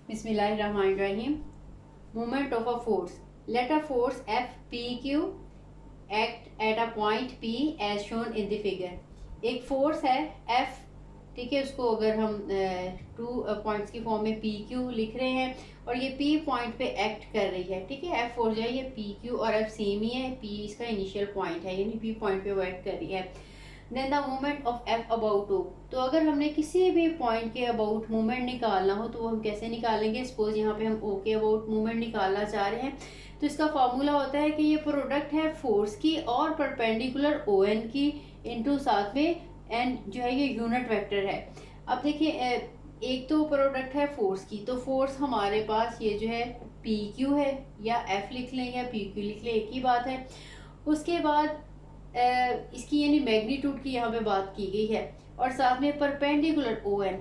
Bismillahirrahmanirrahim. Movement of a force. Let a force FPQ act at a point P as shown in the figure. एक force है F, ठीक है, उसको अगर हम टू पॉइंट्स की फॉर्म में PQ लिख रहे हैं और ये P पॉइंट पे एक्ट कर रही है, ठीक है। F फोर्स जो है ये PQ और F सेम ही है, P इसका इनिशियल पॉइंट है, यानी P पॉइंट पे वो एक्ट कर रही है। Then the movement of F about O, तो अगर हमने किसी भी पॉइंट के अबाउट मूवमेंट निकालना हो तो वो हम कैसे निकालेंगे। सपोज यहाँ पे हम O के अबाउट मूवमेंट निकालना चाह रहे हैं, तो इसका फॉर्मूला होता है कि ये प्रोडक्ट है फोर्स की और परपेंडिकुलर ON की इनटू साथ में एन जो है ये यूनिट वेक्टर है। अब देखिए एक तो प्रोडक्ट है फोर्स की, तो फोर्स हमारे पास ये जो है PQ है, या F लिख लें या PQ लिख लें, एक ही बात है। उसके बाद इसकी यानी मैग्नीट्यूड की यहाँ पे बात की गई है, और साथ में परपेंडिकुलर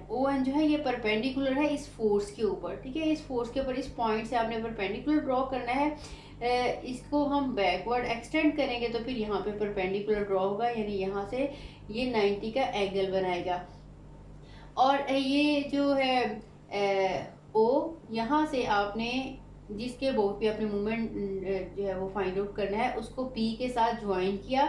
ON जो है ये परपेंडिकुलर है इस फोर्स के ऊपर, ठीक है। इस फोर्स के ऊपर इस पॉइंट से आपने परपेंडिकुलर ड्रॉ करना है। इसको हम बैकवर्ड एक्सटेंड करेंगे तो फिर यहाँ पे परपेंडिकुलर ड्रॉ होगा, यानी यहाँ से ये 90 का एंगल बनाएगा। और ये जो है O, यहाँ से आपने जिसके अबाउट पे अपने मूवमेंट जो है वो फाइंड आउट करना है उसको P के साथ ज्वाइन किया,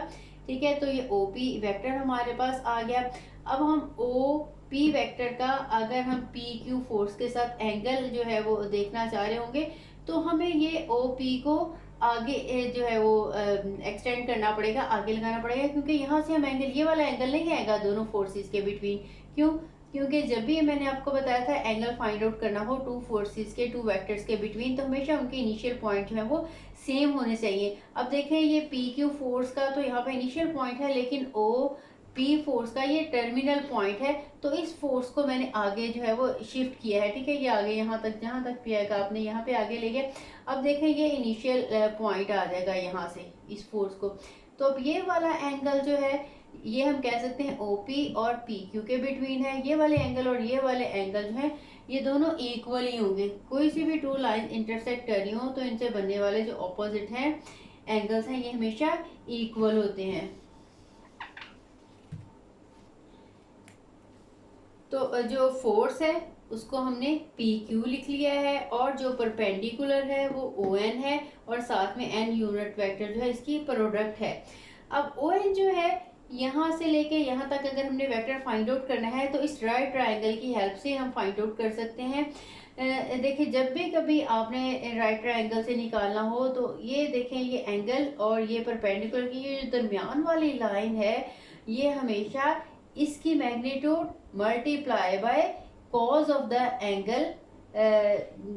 ठीक है। तो ये OP वेक्टर हमारे पास आ गया। अब हम OP वेक्टर का अगर हम PQ फोर्स के साथ एंगल जो है वो देखना चाह रहे होंगे तो हमें ये OP को आगे जो है वो एक्सटेंड करना पड़ेगा, आगे लगाना पड़ेगा, क्योंकि यहाँ से हम एंगल, ये वाला एंगल नहीं आएगा दोनों फोर्सेस के बिटवीन। क्यों? क्योंकि जब भी मैंने आपको बताया था एंगल फाइंड आउट करना हो टू फोर्सेस के, टू वेक्टर्स के बिटवीन, तो हमेशा उनके इनिशियल पॉइंट जो है वो सेम होने चाहिए। अब देखें ये PQ फोर्स का तो यहाँ पे इनिशियल पॉइंट है, लेकिन OP फोर्स का ये टर्मिनल पॉइंट है, तो इस फोर्स को मैंने आगे जो है वो शिफ्ट किया है, ठीक है। ये आगे यहाँ तक, जहाँ तक भी आएगा आपने यहाँ पे आगे ले गए। अब देखें ये इनिशियल पॉइंट आ जाएगा यहाँ से इस फोर्स को, तो अब ये वाला एंगल जो है ये हम कह सकते हैं OP और PQ के बिटवीन है। ये वाले एंगल और ये वाले एंगल जो है ये दोनों इक्वल ही होंगे। कोई सी भी टू लाइन इंटरसेक्ट कर रही हो तो इनसे बनने वाले जो ऑपोजिट हैं एंगल्स हैं ये हमेशा इक्वल होते हैं। तो जो फोर्स है उसको हमने PQ लिख लिया है, और जो परपेंडिकुलर है वो ON है, और साथ में N यूनिट वेक्टर जो है इसकी प्रोडक्ट है। अब ON जो है यहाँ से लेके यहाँ तक अगर हमने वेक्टर फाइंड आउट करना है तो इस राइट ट्रायंगल की हेल्प से हम फाइंड आउट कर सकते हैं। देखिए जब भी कभी आपने राइट ट्रायंगल से निकालना हो तो ये देखें, ये एंगल और ये परपेंडिकुलर की ये जो दरमियान वाली लाइन है ये हमेशा इसकी magnitude multiply by cause of the angle,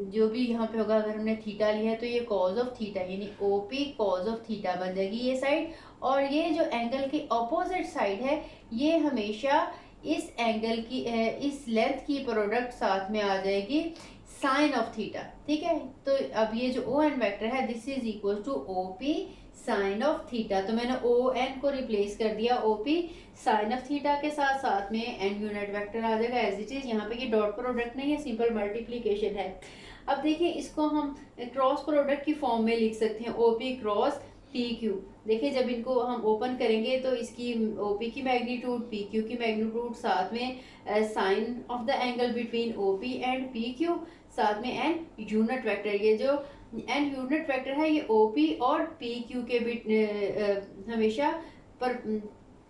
जो भी यहाँ पे होगा, अगर हमने थीटा लिया है तो ये कॉज ऑफ थीटा, यानी OP कॉज ऑफ थीटा बन जाएगी ये साइड। और ये जो एंगल की ऑपोजिट साइड है ये हमेशा इस एंगल की इस लेंथ की प्रोडक्ट साथ में आ जाएगी साइन ऑफ थीटा, ठीक है। तो अब ये जो ON वेक्टर है this is equal to OP sine of theta, तो मैंने ON को रिप्लेस कर दिया OP साइन ऑफ थीटा के साथ, साथ में N यूनिट वेक्टर आ जाएगा एज इट इज। यहाँ पे ये डॉट प्रोडक्ट नहीं है, सिंपल मल्टीप्लीकेशन है। अब देखिए इसको हम क्रॉस प्रोडक्ट की फॉर्म में लिख सकते हैं OP क्रॉस PQ। देखिए जब इनको हम ओपन करेंगे तो इसकी OP की मैग्नीट्यूड PQ की मैग्नीट्यूड, साथ में sine of the angle between OP and PQ, साथ में N यूनिट वेक्टर। ये जो N यूनिट वेक्टर है ये OP और PQ के बीच हमेशा पर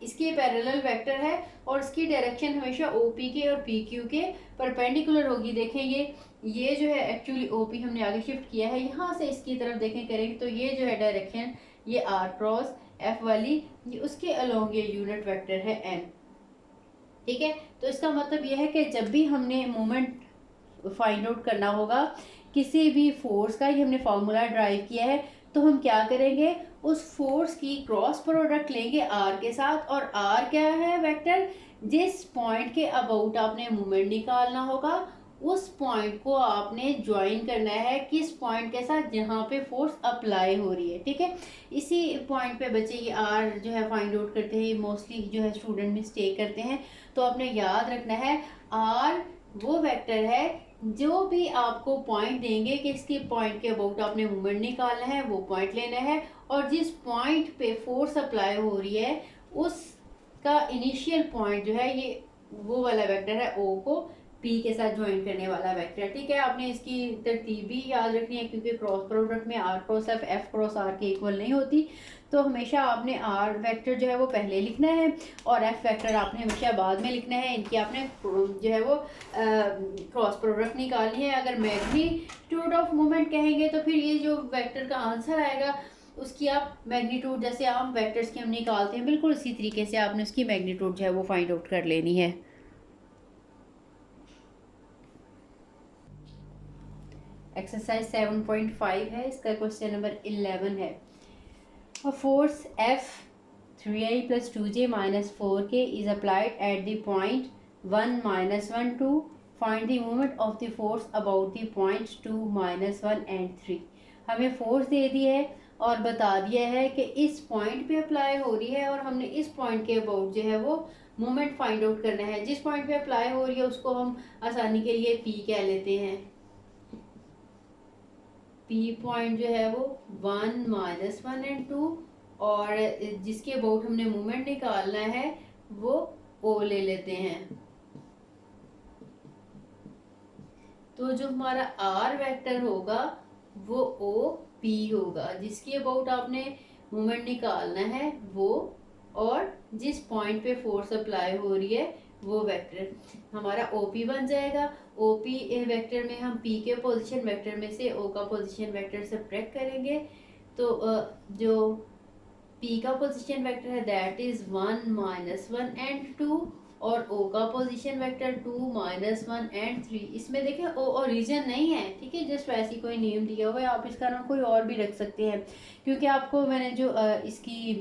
इसके पैरेलल वेक्टर है, और इसकी डायरेक्शन हमेशा OP के और PQ के परपेंडिकुलर होगी। देखें ये जो है एक्चुअली OP हमने आगे शिफ्ट किया है, यहाँ से इसकी तरफ देखें करेंगे तो ये जो है डायरेक्शन ये R क्रॉस F वाली, ये उसके अलोंग ये यूनिट वेक्टर है N, ठीक है। तो इसका मतलब यह है कि जब भी हमने मोमेंट फाइंड आउट करना होगा किसी भी फोर्स का, ये हमने फॉर्मूला ड्राइव किया है, तो हम क्या करेंगे, उस फोर्स की क्रॉस प्रोडक्ट लेंगे R के साथ, और R क्या है वेक्टर, जिस पॉइंट के अबाउट आपने मूवमेंट निकालना होगा उस पॉइंट को आपने ज्वाइन करना है किस पॉइंट के साथ, जहाँ पे फोर्स अप्लाई हो रही है, ठीक है। इसी पॉइंट पे बच्चे ये R जो है फाइंड आउट करते हैं, मोस्टली जो है स्टूडेंट मिस्टेक करते हैं। तो आपने याद रखना है R वो वेक्टर है जो भी आपको पॉइंट देंगे कि इसके पॉइंट के अबाउट आपने मूवमेंट निकालना है वो पॉइंट लेना है, और जिस पॉइंट पे फोर्स अप्लाई हो रही है उसका इनिशियल पॉइंट जो है ये वो वाला वेक्टर है O को पी के साथ ज्वाइन करने वाला वेक्टर। ठीक है, आपने इसकी तरतीब भी याद रखनी है, क्योंकि क्रॉस प्रोडक्ट में R cross F cross R के इक्वल नहीं होती। तो हमेशा आपने आर वेक्टर जो है वो पहले लिखना है और एफ वेक्टर आपने हमेशा बाद में लिखना है। इनकी आपने जो है वो क्रॉस प्रोडक्ट निकालनी है। अगर मैग्नीट्यूड ऑफ मोमेंट कहेंगे तो फिर ये जो वेक्टर का आंसर आएगा उसकी आप मैग्नीट्यूड, जैसे आम वेक्टर्स की हम निकालते हैं, बिल्कुल इसी तरीके से आपने उसकी मैग्नीट्यूड जो है वो फाइंड आउट कर लेनी है। एक्सरसाइज 7.5 है, इसका क्वेश्चन नंबर 11 है। Force F 3i plus 2j minus 4k is applied at the point 1 minus 1 2. Find the moment of the force about the point 2 minus 1 and 3. हमें फोर्स दे दी है और बता दिया है कि इस पॉइंट पे अप्लाई हो रही है और हमने इस पॉइंट के अबाउट जो है वो मोमेंट फाइंड आउट करना है। जिस पॉइंट पे अप्लाई हो रही है उसको हम आसानी के लिए P कह लेते हैं। P पॉइंट जो है वो 1 माइनस 1 एंड 2 और जिसके अबाउट हमने मोमेंट निकालना है वो O ले लेते हैं। तो जो हमारा R वेक्टर होगा वो OP होगा। जिसके अबाउट आपने मोमेंट निकालना है वो, और जिस पॉइंट पे फोर्स अप्लाई हो रही है वो वेक्टर हमारा OP बन जाएगा। OP वेक्टर में हम P के पोजीशन वेक्टर में से O का पोजीशन वेक्टर सब्ट्रैक्ट करेंगे। तो जो P का पोजीशन वेक्टर है दैट इज 1 माइनस 1 एंड 2 और O का पोजीशन वेक्टर 2 माइनस 1 एंड 3। इसमें देखें O ओरिजिन नहीं है, ठीक है, जस्ट वैसी कोई नेम दिया हुआ है। आप इसका नाम कोई और भी रख सकते हैं, क्योंकि आपको मैंने जो इसकी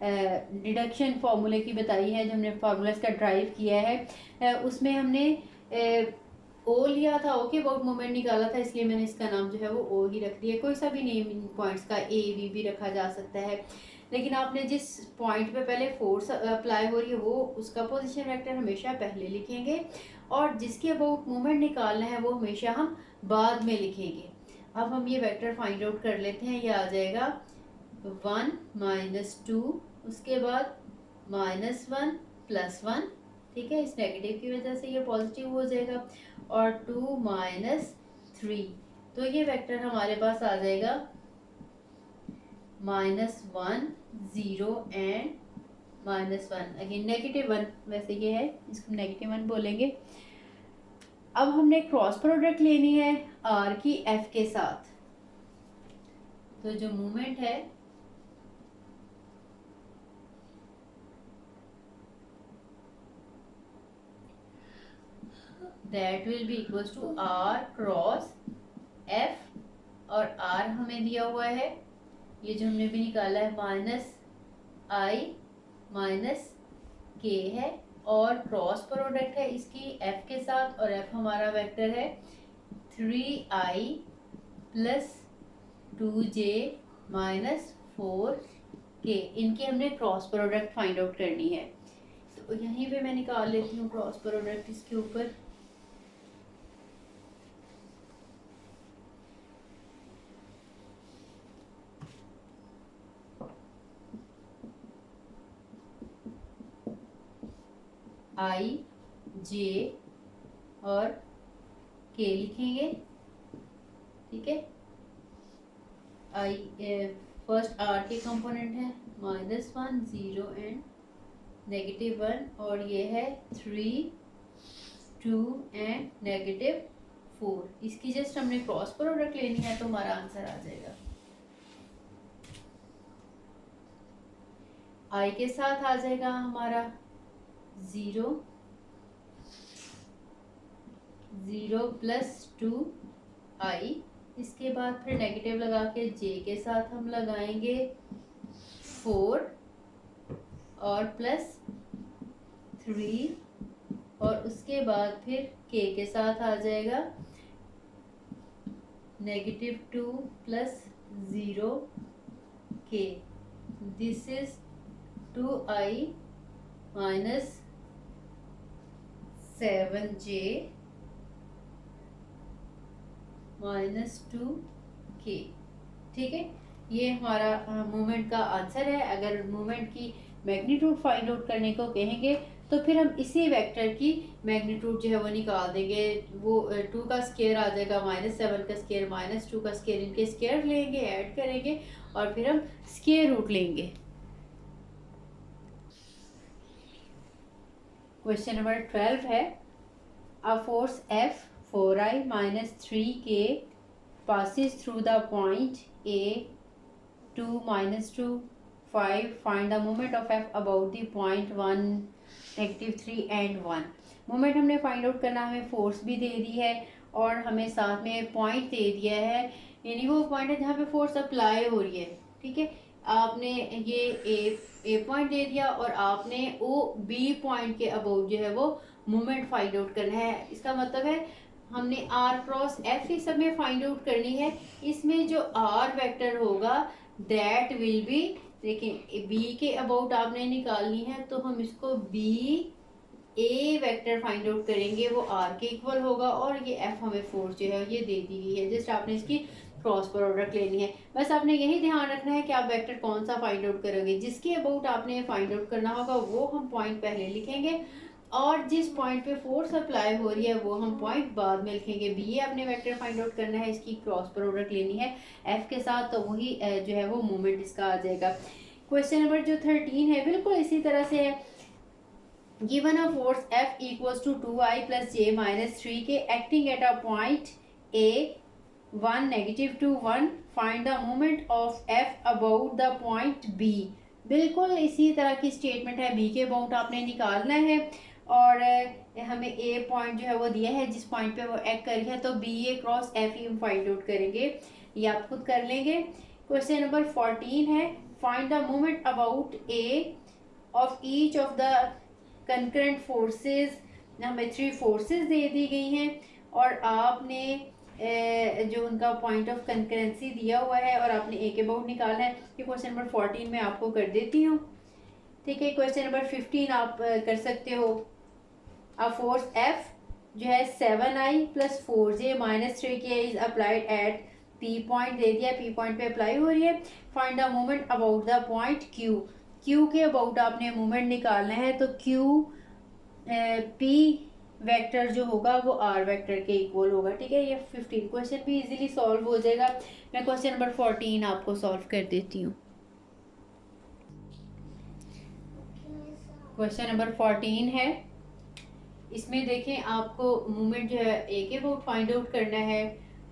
डिडक्शन फार्मूले की बताई है, जो हमने फार्मूला इसका ड्राइव किया है, उसमें हमने ओ लिया था, ओ के अबाउट मोमेंट निकाला था, इसलिए मैंने इसका नाम जो है वो ओ ही रख दिया। कोई सा भी नेम इन पॉइंट्स का ए बी भी रखा जा सकता है, लेकिन आपने जिस पॉइंट पे पहले फोर्स अप्लाई हो रही है वो उसका पोजीशन वेक्टर हमेशा पहले लिखेंगे और जिसके अबाउट मोमेंट निकालना है वो हमेशा हम बाद में लिखेंगे। अब हम ये वेक्टर फाइंड आउट कर लेते हैं। ये आ जाएगा 1 माइनस 2, उसके बाद माइनस 1 प्लस 1, ठीक है, इस नेगेटिव की वजह से ये पॉजिटिव हो जाएगा, और 2 माइनस 3। तो ये वेक्टर हमारे पास आ जाएगा minus 1 0 and minus 1, again negative 1, वैसे ये है, इसको नेगेटिव 1 बोलेंगे। अब हमने क्रॉस प्रोडक्ट लेनी है R की F के साथ। तो जो मूवमेंट है that will be equals to R cross F, और R हमें दिया हुआ है, ये जो हमने भी निकाला है, माइनस I माइनस K है, और क्रॉस प्रोडक्ट है इसकी F के साथ, और F हमारा वेक्टर है 3I plus 2J minus 4K। इनकी हमने क्रॉस प्रोडक्ट फाइंड आउट करनी है। तो यहीं पे मैं निकाल लेती हूँ क्रॉस प्रोडक्ट इसके ऊपर। I J और K लिखेंगे, ठीक है। I फर्स्ट R के कंपोनेंट है -1 0 एंड -1, और ये है 3 2 एंड -4। इसकी जस्ट हमने क्रॉस प्रोडक्ट लेनी है तो हमारा आंसर आ जाएगा। I के साथ आ जाएगा हमारा 0 0 प्लस 2I, इसके बाद फिर नेगेटिव लगा के J के साथ हम लगाएंगे 4 और प्लस 3, और उसके बाद फिर K के साथ आ जाएगा -2 plus 0K। This is 2I minus 7J minus 2K, ठीक है। ये हमारा मूवमेंट का आंसर है। अगर मूवमेंट की मैग्नीट्यूड फाइंड आउट करने को कहेंगे तो फिर हम इसी वेक्टर की मैग्नीट्यूड जो है वो निकाल देंगे। वो 2 का स्क्वायर आ जाएगा, -7 का स्क्वायर, -2 का स्क्वायर, इनके स्क्वायर लेंगे, ऐड करेंगे और फिर हम स्क्वायर रूट लेंगे। क्वेश्चन नंबर 12 है, a force F 4i - 3k passes through the point A 2 - 2 5, find the moment of F about the point 1 -3 and 1। Moment हमने फाइंड आउट करना, हमें फोर्स भी दे दी है और हमें साथ में पॉइंट दे दिया है, यानी वो पॉइंट है जहाँ पे फोर्स अप्लाई हो रही है। ठीक है, आपने ये ए पॉइंट दे दिया और आपने ओ बी पॉइंट के अबाउट जो है वो मोमेंट फाइंड आउट करना है। इसका मतलब है हमने आर क्रॉस एफ इस सब में फाइंड आउट करनी है। इसमें जो आर वेक्टर होगा दैट विल बी, देखिए बी के अबाउट आपने निकालनी है तो हम इसको बी ए वेक्टर फाइंड आउट करेंगे, वो आर के इक्वल होगा और ये एफ हमें फोर्स जो है ये दे दी गई है। जस्ट आपने इसकी क्रॉस प्रोडक्ट लेनी है। बस आपने यही ध्यान रखना है कि आप वेक्टर कौन सा फाइंड आउट करोगे, जिसके अबाउट आपने फाइंड आउट करना होगा वो हम पॉइंट पहले लिखेंगे और जिस पॉइंट पे फोर्स अप्लाई हो रही है वो हम पॉइंट बाद में लिखेंगे। बी आपने वेक्टर फाइंड आउट करना है, इसकी क्रॉस प्रोडक्ट लेनी है एफ के साथ, तो वही जो है वो मोमेंट इसका आ जाएगा। क्वेश्चन नंबर जो 13 है बिल्कुल इसी तरह से है। Given a force F equals to 2i plus j minus 3k acting at a point A 1 -2 1, find the moment of F about the point B। बिल्कुल इसी तरह की स्टेटमेंट है, B के अबाउट आपने निकालना है और हमें A पॉइंट जो है वो दिया है, जिस पॉइंट पे वो एक्ट कर रही है, तो बी ए क्रॉस एफ ही हम फाइंड आउट करेंगे, ये आप खुद कर लेंगे। क्वेश्चन नंबर 14 है, find the moment about A of each of the concurrent forces. हमें 3 फोर्सेस दे दी गई हैं और आपने जो उनका पॉइंट ऑफ कंकरेंसी दिया हुआ है और आपने ए के अबाउट निकालना है। ये क्वेश्चन नंबर 14 में आपको कर देती हूँ। ठीक है, क्वेश्चन नंबर 15 आप कर सकते हो। अ फोर्स F जो है 7i + 4j - 3k is applied at P point दे दिया, P पॉइंट पे अप्लाई हो रही है। Find the moment about the point Q। Q के अबाउट आपने मोमेंट निकालना है, तो Q P वेक्टर जो होगा वो R वेक्टर के इक्वल होगा। ठीक है, ये 15 क्वेश्चन भी इजीली सॉल्व हो जाएगा। मैं क्वेश्चन नंबर 14 आपको सॉल्व कर देती हूँ। क्वेश्चन नंबर 14 है, इसमें देखें आपको मूवमेंट जो है ए के अबाउट फाइंड आउट करना है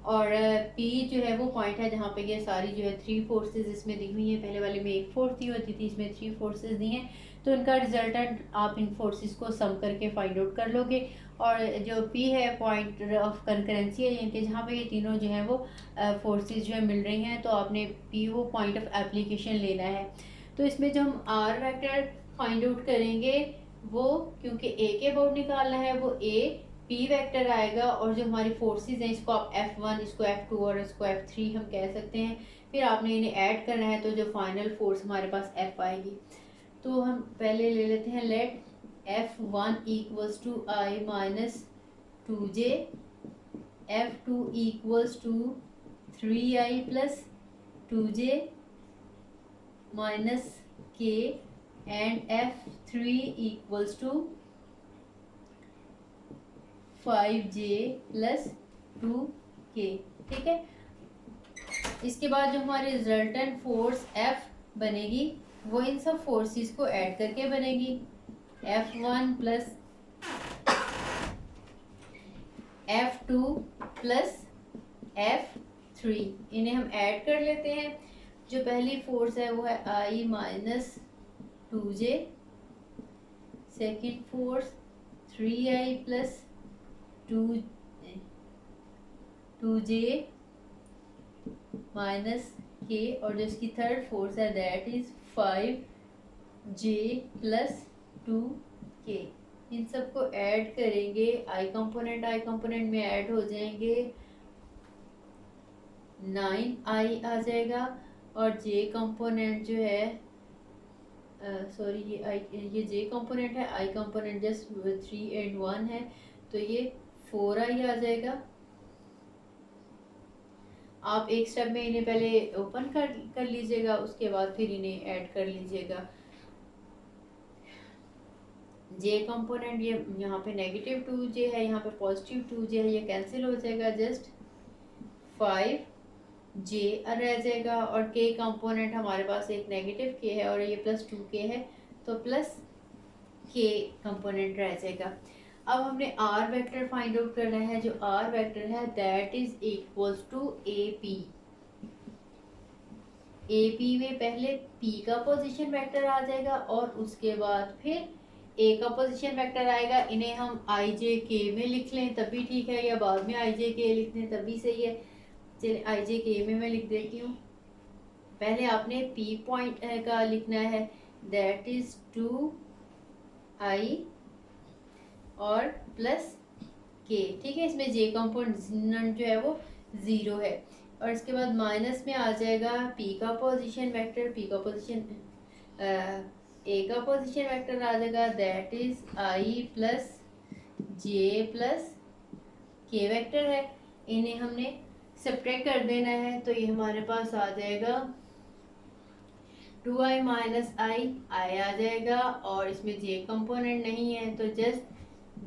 और पी जो है वो पॉइंट है जहाँ पे ये सारी जो है 3 फोर्सेस इसमें दी हुई हैं। पहले वाले में 1 फोर्स दी होती थी, इसमें 3 फोर्सेस दी हैं, तो इनका रिजल्टेंट आप इन फोर्सेस को सम करके फाइंड आउट कर लोगे। और जो पी है पॉइंट ऑफ कंकरेंसी है, यानी कि जहाँ पे ये तीनों जो है वो फोर्सेस जो है मिल रही हैं, तो आपने पी वो पॉइंट ऑफ एप्लीकेशन लेना है। तो इसमें जो हम आर वेक्टर फाइंड आउट करेंगे वो, क्योंकि ए के अबाउट निकालना है, वो ए पी वेक्टर आएगा और जो हमारी फोर्सेस हैं इसको आप F1, इसको F2 और इसको F3 हम कह सकते हैं। फिर आपने इन्हें ऐड करना है, तो जो फाइनल फोर्स हमारे पास F आएगी। तो हम पहले ले लेते हैं, late F1 equals to I minus 2j, F2 equals to 3I plus 2j minus k and F3 equals to 5j plus 2k। ठीक है, इसके बाद जो हमारी रिजल्टेंट फोर्स F बनेगी वो इन सब फोर्सेस को ऐड करके बनेगी, F1 plus F2 plus F3। इन्हें हम ऐड कर लेते हैं। जो पहली फोर्स है वो है I minus 2j, second force 3I plus 2j minus k, और जो इसकी थर्ड फोर्स है that is 5j plus 2k। इन सबको ऐड करेंगे, आई कंपोनेंट में ऐड हो जाएंगे, 9i आ जाएगा और जे कंपोनेंट जो है सॉरी ये जे कंपोनेंट है, आई कंपोनेंट जस्ट 3 and 1 है, तो ये 4i आ जाएगा। आप एक स्टेप में इन्हें पहले ओपन कर लीजिएगा, उसके बाद फिर इन्हें ऐड कर लीजिएगा। जे कंपोनेंट, ये यहाँ पे नेगेटिव 2j है, यहाँ पे पॉजिटिव 2j है, ये कैंसिल हो जाएगा, जस्ट 5j रह जाएगा। और k कंपोनेंट हमारे पास एक नेगेटिव k है और ये प्लस 2k है, तो प्लस k कंपोनेंट रह जाएगा। अब हमने r वेक्टर फाइंड आउट करना है। जो r वेक्टर है that is equals to AP। AP में पहले p का पोजीशन वेक्टर आ जाएगा और उसके बाद फिर a का पोजीशन वेक्टर आएगा। इन्हें हम ijk में लिख लें तब भी ठीक है, या बाद में ijk लिख लें तब भी सही है। चलिए ijk में मैं लिख देती हूँ। पहले आपने p पॉइंट का लिखना है, दैट इज 2i और प्लस k, ठीक है। इसमें j कंपोनेंट जो है वो 0 है। और इसके बाद माइनस में आ जाएगा p का पोजीशन वेक्टर, p का पोजीशन a का पोजीशन वेक्टर आ जाएगा, that is i plus j plus k vector है। इन्हें हमने सब्ट्रैक्ट कर देना है, तो ये हमारे पास आ जाएगा 2i माइनस i आ जाएगा, और इसमें j कंपोनेंट नहीं है तो जस्ट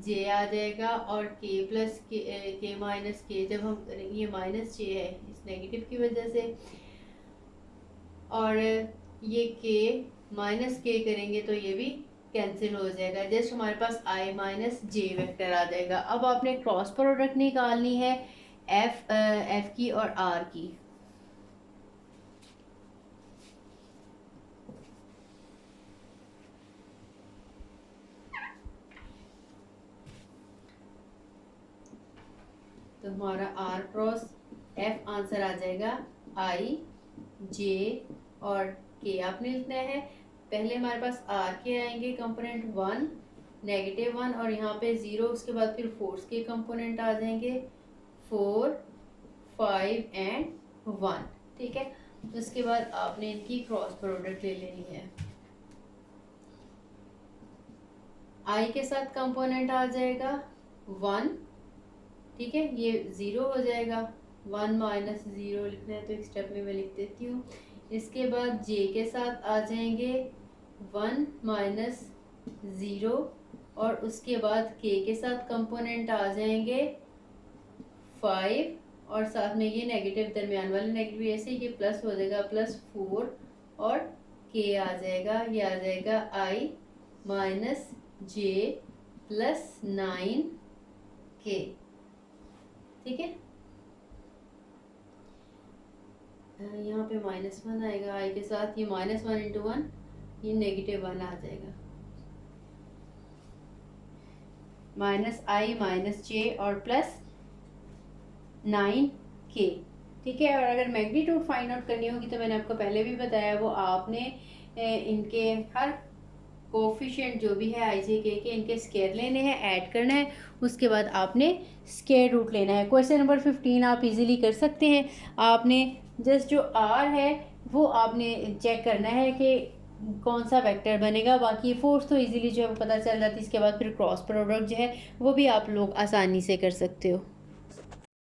j आ जाएगा, और k plus k minus k, जब हम करेंगे ये माइनस j है इस नेगेटिव की वजह से, और ये k माइनस k करेंगे तो ये भी कैंसिल हो जाएगा, जस्ट हमारे पास i माइनस j वेक्टर आ जाएगा। अब आपने क्रॉस प्रोडक्ट निकालनी है f की और r की। तो हमारा r क्रॉस f आंसर आ जाएगा i j और k आपने लिखना है। पहले हमारे पास r के आएंगे कंपोनेंट 1 नेगेटिव 1 और यहाँ पे 0, उसके बाद फिर फोर्स के कंपोनेंट आ जाएंगे 4 5 एंड 1, ठीक है। उसके बाद आपने इनकी क्रॉस प्रोडक्ट ले लेनी है। i के साथ कंपोनेंट आ जाएगा 1, ठीक है, ये 0 हो जाएगा, 1 माइनस 0 लिखना है तो एक स्टेप में मैं लिख देती हूँ। इसके बाद j के साथ आ जाएंगे 1 माइनस 0 और उसके बाद k के साथ कंपोनेंट आ जाएंगे 5 और साथ में ये नेगेटिव दरमियान वाले नेगेटिव ऐसे ये प्लस हो जाएगा, प्लस 4 और k आ जाएगा, ये आ जाएगा i minus j plus 9k, ठीक है। यहाँ पे -1 आएगा i के साथ, ये -1 इंटू 1 ये -1 आ जाएगा, माइनस i माइनस j और प्लस 9k, ठीक है। और अगर मैग्नीट्यूड फाइंड आउट करनी होगी तो मैंने आपको पहले भी बताया, वो आपने इनके हर कोफिशिएंट जो भी है i j k के इनके स्क्वायर लेने हैं, ऐड करना है, उसके बाद आपने स्क्वायर रूट लेना है। क्वेश्चन नंबर 15 आप इजीली कर सकते हैं। आपने जस्ट जो r है वो आपने चेक करना है कि कौन सा वेक्टर बनेगा, बाकी फोर्स तो इजीली जो है वो पता चल जाती है। इसके बाद फिर क्रॉस प्रोडक्ट जो है वो भी आप लोग आसानी से कर सकते हो।